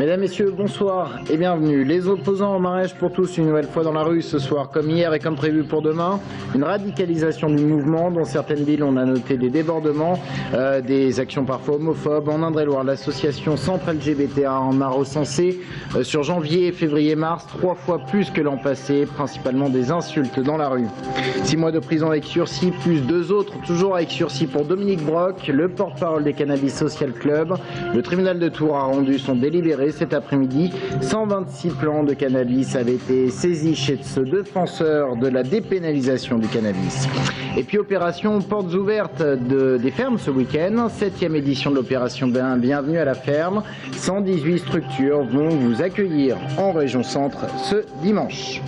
Mesdames, Messieurs, bonsoir et bienvenue. Les opposants au mariage pour tous, une nouvelle fois dans la rue ce soir, comme hier et comme prévu pour demain. Une radicalisation du mouvement. Dans certaines villes, on a noté des débordements, des actions parfois homophobes. En Indre-et-Loire, l'association Centre LGBTA en a recensé sur janvier et février-mars 3 fois plus que l'an passé, principalement des insultes dans la rue. 6 mois de prison avec sursis, plus 2 autres, toujours avec sursis pour Dominique Brock, le porte-parole des Cannabis Social Club. Le tribunal de Tours a rendu son délibéré cet après-midi. 126 plants de cannabis avaient été saisis chez ce défenseur de la dépénalisation du cannabis. Et puis opération portes ouvertes des fermes ce week-end. 7e édition de l'opération Bienvenue à la ferme. 118 structures vont vous accueillir en région centre ce dimanche.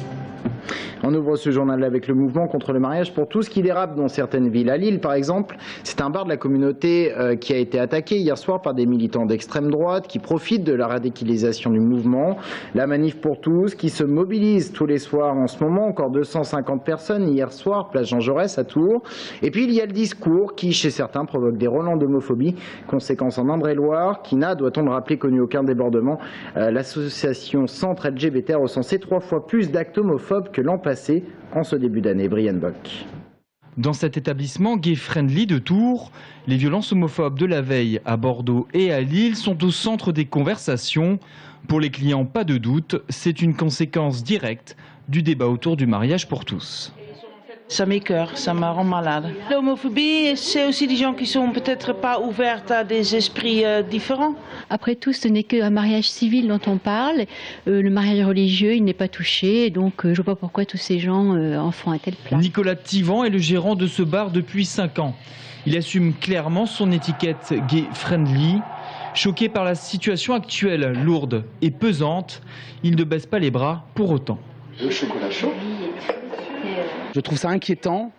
On ouvre ce journal avec le mouvement contre le mariage pour tous qui dérape dans certaines villes. À Lille, par exemple, c'est un bar de la communauté qui a été attaqué hier soir par des militants d'extrême droite qui profitent de la radicalisation du mouvement. La manif pour tous qui se mobilise tous les soirs en ce moment. Encore 250 personnes hier soir, place Jean Jaurès à Tours. Et puis il y a le discours qui, chez certains, provoque des relents d'homophobie. Conséquence en Indre-et-Loire, qui n'a, doit-on le rappeler, connu aucun débordement. L'association Centre LGBT a recensé 3 fois plus d'actes homophobes que l'an passé en ce début d'année. Brian Bock. Dans cet établissement gay-friendly de Tours, les violences homophobes de la veille à Bordeaux et à Lille sont au centre des conversations. Pour les clients, pas de doute, c'est une conséquence directe du débat autour du mariage pour tous. Ça m'écoeure, ça me rend malade. L'homophobie, c'est aussi des gens qui sont peut-être pas ouverts à des esprits différents. Après tout, ce n'est qu'un mariage civil dont on parle. Le mariage religieux, il n'est pas touché. Donc, je ne vois pas pourquoi tous ces gens en font un tel plat. Nicolas Tivan est le gérant de ce bar depuis 5 ans. Il assume clairement son étiquette gay-friendly. Choqué par la situation actuelle, lourde et pesante, il ne baisse pas les bras pour autant. Le chocolat chaud. Je trouve ça inquiétant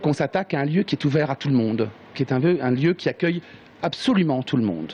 qu'on s'attaque à un lieu qui est ouvert à tout le monde, qui est un lieu qui accueille absolument tout le monde.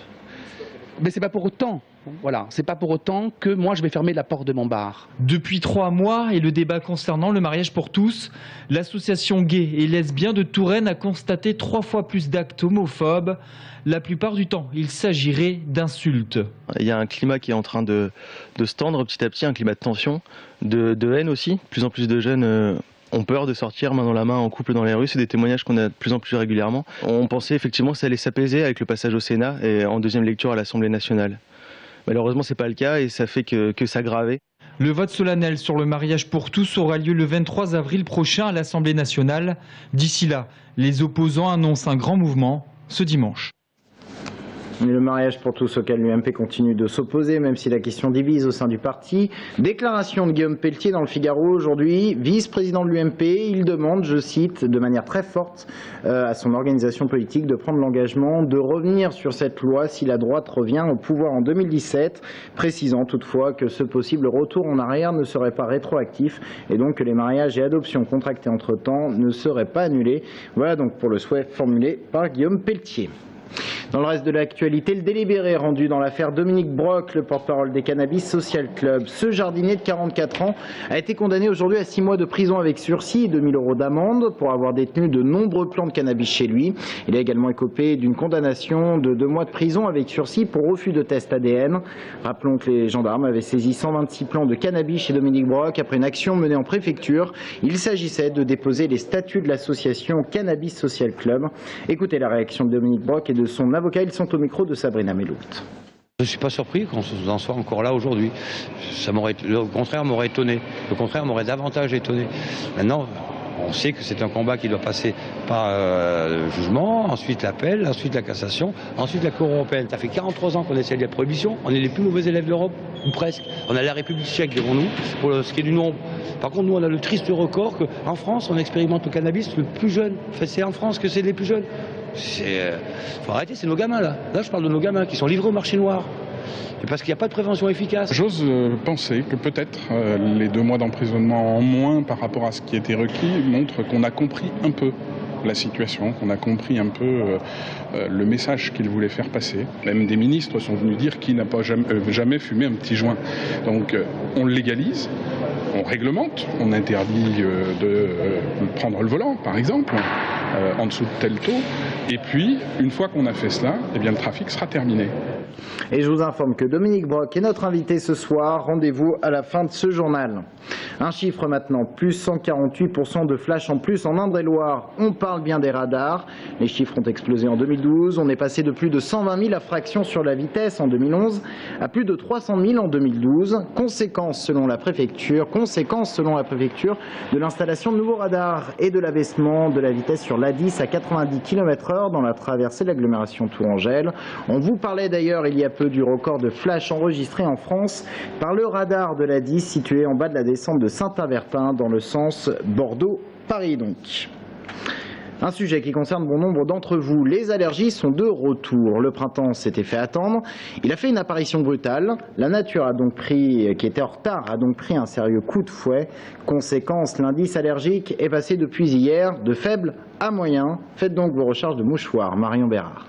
Mais c'est pas pour autant, voilà, c'est pas pour autant que moi je vais fermer la porte de mon bar. Depuis 3 mois et le débat concernant le mariage pour tous, l'association gay et lesbien de Touraine a constaté 3 fois plus d'actes homophobes. La plupart du temps, il s'agirait d'insultes. Il y a un climat qui est en train de se tendre petit à petit, un climat de tension, de haine aussi. De plus en plus de jeunes ont peur de sortir main dans la main en couple dans les rues. C'est des témoignages qu'on a de plus en plus régulièrement. On pensait effectivement que ça allait s'apaiser avec le passage au Sénat et en 2e lecture à l'Assemblée nationale. Malheureusement, ce n'est pas le cas et ça fait que s'aggraver. Le vote solennel sur le mariage pour tous aura lieu le 23 avril prochain à l'Assemblée nationale. D'ici là, les opposants annoncent un grand mouvement ce dimanche. Le mariage pour tous auquel l'UMP continue de s'opposer, même si la question divise au sein du parti. Déclaration de Guillaume Pelletier dans le Figaro aujourd'hui, vice-président de l'UMP. Il demande, je cite, de manière très forte à son organisation politique de prendre l'engagement de revenir sur cette loi si la droite revient au pouvoir en 2017, précisant toutefois que ce possible retour en arrière ne serait pas rétroactif et donc que les mariages et adoptions contractés entre-temps ne seraient pas annulés. Voilà donc pour le souhait formulé par Guillaume Pelletier. Dans le reste de l'actualité, le délibéré rendu dans l'affaire Dominique Brock, le porte-parole des Cannabis Social Club. Ce jardinier de 44 ans a été condamné aujourd'hui à 6 mois de prison avec sursis et 2 000 € d'amende pour avoir détenu de nombreux plants de cannabis chez lui. Il a également écopé d'une condamnation de 2 mois de prison avec sursis pour refus de test ADN. Rappelons que les gendarmes avaient saisi 126 plants de cannabis chez Dominique Brock après une action menée en préfecture. Il s'agissait de déposer les statuts de l'association Cannabis Social Club. Écoutez la réaction de Dominique Brock et de son avocat, ils sont au micro de Sabrina Melout. Je ne suis pas surpris qu'on en soit encore là aujourd'hui. Le contraire m'aurait étonné. Le contraire m'aurait davantage étonné. Maintenant, on sait que c'est un combat qui doit passer par le jugement, ensuite l'appel, ensuite la cassation, ensuite la Cour européenne. Ça fait 43 ans qu'on essaie de la prohibition. On est les plus mauvais élèves d'Europe, ou presque. On a la République tchèque devant nous, pour ce qui est du nombre. Par contre, nous, on a le triste record qu'en France, on expérimente le cannabis le plus jeune. C'est en France que c'est les plus jeunes. Faut arrêter, c'est nos gamins là. Là, je parle de nos gamins qui sont livrés au marché noir. Et parce qu'il n'y a pas de prévention efficace. J'ose penser que peut-être les 2 mois d'emprisonnement en moins par rapport à ce qui était requis montrent qu'on a compris un peu la situation, qu'on a compris un peu le message qu'il voulait faire passer. Même des ministres sont venus dire qu'il n'a pas jamais fumé un petit joint. Donc on le légalise, on réglemente, on interdit de prendre le volant par exemple. en dessous de tel taux. Et puis, une fois qu'on a fait cela, eh bien, le trafic sera terminé. Et je vous informe que Dominique Brock est notre invité ce soir. Rendez-vous à la fin de ce journal. Un chiffre maintenant, plus 148% de flash en plus en Indre-et-Loire. On parle bien des radars. Les chiffres ont explosé en 2012. On est passé de plus de 120 000 infractions sur la vitesse en 2011 à plus de 300 000 en 2012. Conséquence selon la préfecture de l'installation de nouveaux radars et de l'abaissement de la vitesse sur l'A10 à 90 km/h dans la traversée de l'agglomération Tourangelle. On vous parlait d'ailleurs il y a peu du record de flash enregistré en France par le radar de l'A10 situé en bas de la descente de Saint-Avertin dans le sens Bordeaux-Paris donc. Un sujet qui concerne bon nombre d'entre vous, les allergies sont de retour. Le printemps s'était fait attendre, il a fait une apparition brutale. La nature qui était en retard, a donc pris un sérieux coup de fouet. Conséquence, l'indice allergique est passé depuis hier de faible à moyen. Faites donc vos recherches de mouchoirs. Marion Bérard.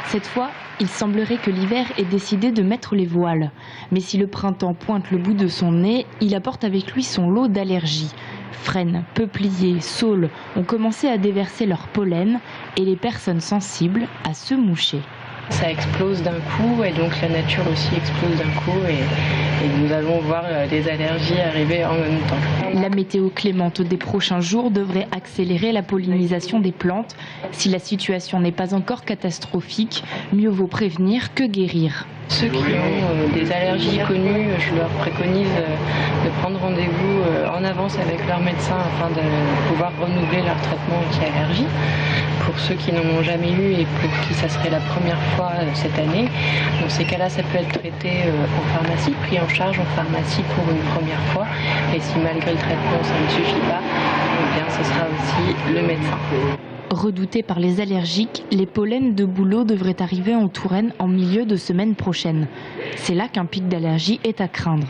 Cette fois, il semblerait que l'hiver ait décidé de mettre les voiles. Mais si le printemps pointe le bout de son nez, il apporte avec lui son lot d'allergies. Frênes, peupliers, saules ont commencé à déverser leur pollen et les personnes sensibles à se moucher. Ça explose d'un coup et donc la nature aussi explose d'un coup et nous allons voir les allergies arriver en même temps. La météo clémente des prochains jours devrait accélérer la pollinisation des plantes. Si la situation n'est pas encore catastrophique, mieux vaut prévenir que guérir. Ceux qui ont des allergies connues, je leur préconise de prendre rendez-vous en avance avec leur médecin afin de pouvoir renouveler leur traitement anti-allergie. Pour ceux qui n'en ont jamais eu et pour qui ça serait la première fois cette année, dans ces cas-là, ça peut être traité en pharmacie, pris en charge en pharmacie pour une première fois. Et si malgré le traitement ça ne suffit pas, eh bien ce sera aussi le médecin. Redoutés par les allergiques, les pollens de bouleau devraient arriver en Touraine en milieu de semaine prochaine. C'est là qu'un pic d'allergie est à craindre.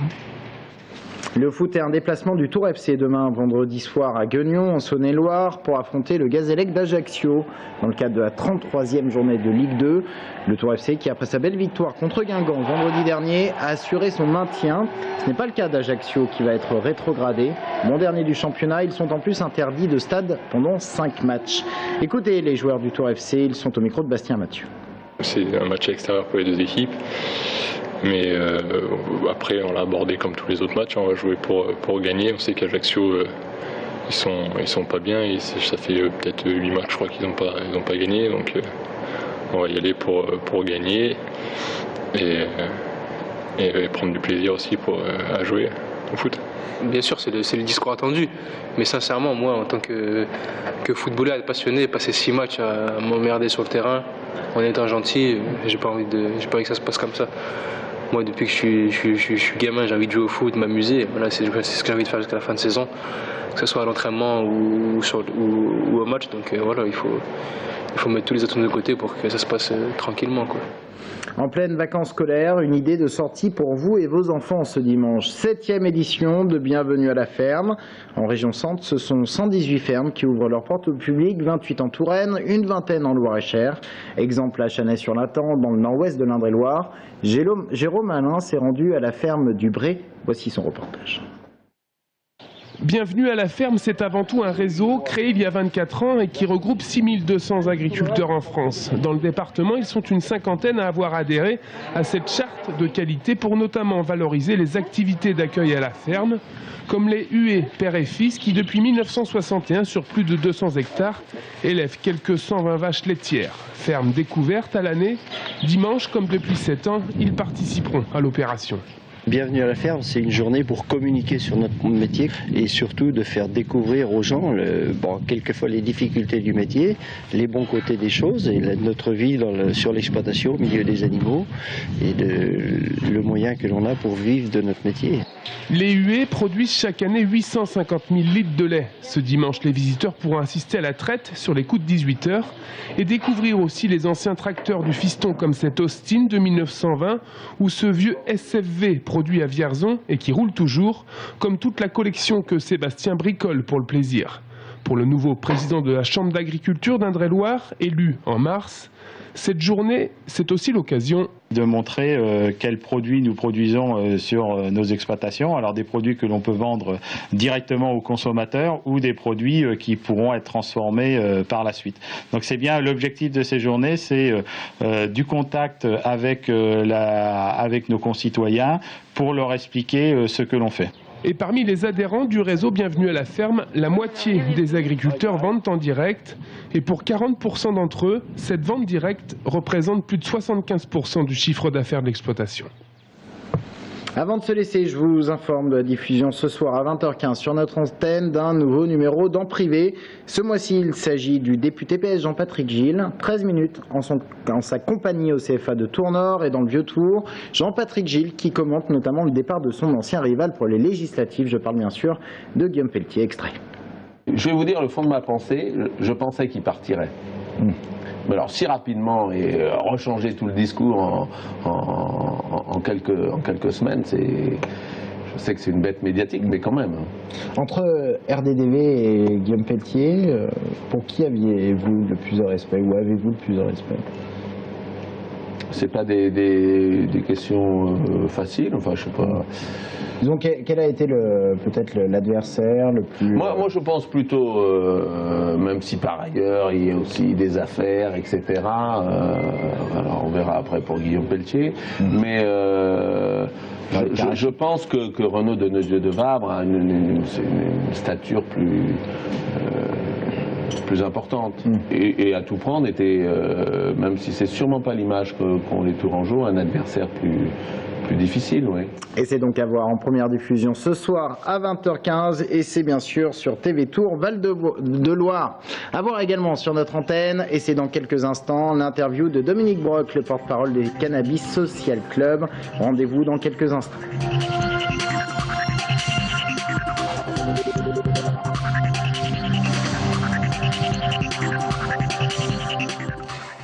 Le foot est un déplacement du Tour FC demain, vendredi soir à Guignon, en Saône-et-Loire, pour affronter le Gazélec d'Ajaccio. Dans le cadre de la 33e journée de Ligue 2, le Tour FC, qui après sa belle victoire contre Guingamp vendredi dernier, a assuré son maintien. Ce n'est pas le cas d'Ajaccio qui va être rétrogradé. Bon dernier du championnat, ils sont en plus interdits de stade pendant 5 matchs. Écoutez les joueurs du Tour FC, ils sont au micro de Bastien Mathieu. C'est un match extérieur pour les deux équipes. Mais après, on l'a abordé comme tous les autres matchs. On va jouer pour gagner. On sait qu'Ajaccio, ils sont pas bien. Et ça fait peut-être 8 matchs, je crois qu'ils n'ont pas gagné. Donc on va y aller pour gagner et prendre du plaisir aussi à jouer au foot. Bien sûr, c'est le discours attendu. Mais sincèrement, moi, en tant que footballeur passionné, passer 6 matchs à m'emmerder sur le terrain, en étant gentil, j'ai pas envie que ça se passe comme ça. Moi, depuis que je suis gamin, j'ai envie de jouer au foot, m'amuser. Voilà, c'est ce que j'ai envie de faire jusqu'à la fin de saison, que ce soit à l'entraînement ou au match. Donc voilà, il faut mettre tous les atouts de côté pour que ça se passe tranquillement, quoi. En pleine vacances scolaires, une idée de sortie pour vous et vos enfants ce dimanche. 7e édition de Bienvenue à la ferme. En région centre, ce sont 118 fermes qui ouvrent leurs portes au public, 28 en Touraine, une vingtaine en Loire-et-Cher. Exemple à Chanay-sur-Latan, dans le nord-ouest de l'Indre-et-Loire. Jérôme Alain s'est rendu à la ferme du Bré. Voici son reportage. Bienvenue à la ferme, c'est avant tout un réseau créé il y a 24 ans et qui regroupe 6200 agriculteurs en France. Dans le département, ils sont une cinquantaine à avoir adhéré à cette charte de qualité pour notamment valoriser les activités d'accueil à la ferme, comme les huées père et fils qui depuis 1961 sur plus de 200 hectares élèvent quelques 120 vaches laitières. Ferme découverte à l'année, dimanche comme depuis 7 ans, ils participeront à l'opération. Bienvenue à la ferme, c'est une journée pour communiquer sur notre métier et surtout de faire découvrir aux gens quelquefois les difficultés du métier, les bons côtés des choses et notre vie sur l'exploitation au milieu des animaux et le moyen que l'on a pour vivre de notre métier. Les huées produisent chaque année 850 000 litres de lait. Ce dimanche, les visiteurs pourront assister à la traite sur les coups de 18 h et découvrir aussi les anciens tracteurs du fiston comme cet Austin de 1920 ou ce vieux SFV produit à Vierzon et qui roule toujours, comme toute la collection que Sébastien bricole pour le plaisir. Pour le nouveau président de la Chambre d'agriculture d'Indre-et-Loire, élu en mars, Cette journée, c'est aussi l'occasion de montrer quels produits nous produisons sur nos exploitations. Alors des produits que l'on peut vendre directement aux consommateurs ou des produits qui pourront être transformés par la suite. Donc c'est bien l'objectif de ces journées, c'est du contact avec nos concitoyens pour leur expliquer ce que l'on fait. Et parmi les adhérents du réseau Bienvenue à la ferme, la moitié des agriculteurs vendent en direct. Et pour 40% d'entre eux, cette vente directe représente plus de 75% du chiffre d'affaires de l'exploitation. Avant de se laisser, je vous informe de la diffusion ce soir à 20h15 sur notre antenne d'un nouveau numéro d'En Privé. Ce mois-ci, il s'agit du député PS Jean-Patrick Gille. 13 minutes en sa compagnie au CFA de Tours-Nord et dans le Vieux-Tour. Jean-Patrick Gille qui commente notamment le départ de son ancien rival pour les législatives. Je parle bien sûr de Guillaume Pelletier. Extrait. Je vais vous dire le fond de ma pensée. Je pensais qu'il partirait. Mais alors si rapidement et rechanger tout le discours en quelques semaines, je sais que c'est une bête médiatique, mais quand même. Entre RDDV et Guillaume Pelletier, pour qui aviez-vous le plus de respect ou avez-vous le plus de respect? C'est pas des questions faciles, enfin je sais pas. Donc quel a été peut-être l'adversaire le plus... Moi je pense plutôt, même si par ailleurs il y a aussi des affaires, etc. Alors on verra après pour Guillaume Pelletier, mais je pense que Renaud Deneuzieux de Vabre a une stature plus importante et à tout prendre était, même si c'est sûrement pas l'image qu'ont les Tourangeaux, un adversaire plus difficile, oui. Et c'est donc à voir en première diffusion ce soir à 20h15 et c'est bien sûr sur TV Tours Val-de-Loire. À voir également sur notre antenne et c'est dans quelques instants l'interview de Dominique Brock, le porte-parole du Cannabis Social Club. Rendez-vous dans quelques instants.